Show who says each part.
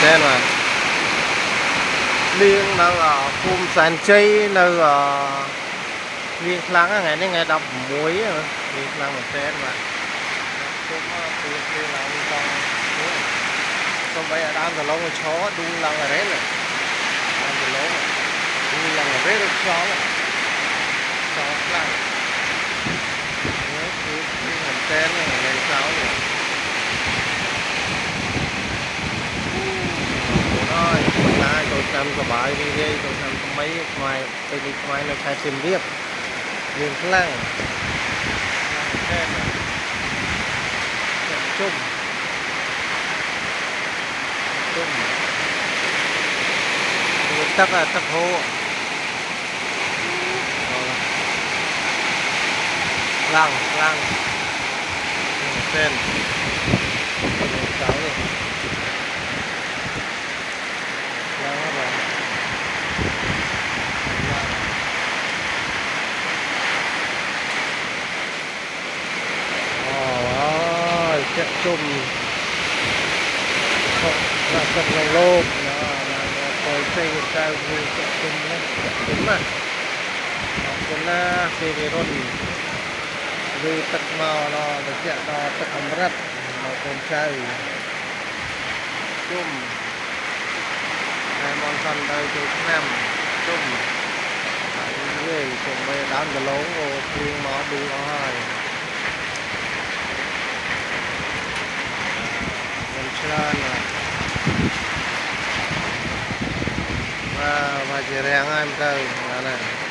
Speaker 1: tên mà liên đang ở phum sàn chay nơi liên lắng ngày nay ngày đập muối liên lắng một tên mà cũng liên là trong trong bây giờ đang từ lâu rồi chó đu lăng ở đấy này đang từ lâu rồi đu lăng ở đấy được chó lăng cứ một tên này lấy chó này rồi nay tôi xemสบายดีเลยtôi xem mấy ngoài tôi đi ngoài là khai xem riêng riêng lăng tên chung tắc là tắc hô lăng tên cháu này lăng các bạn ôi chết chung là thật là lô tôi xây một cái vui chết chung đấy đúng mà còn là xe về rồi vì tất màu nó được chạy nó tất ẩm rất màu con trai chung hai món săn đây từ năm chung người cùng với đám cái lỗ riêng nó đủ nó hai con trai và chỉ riêng em đây này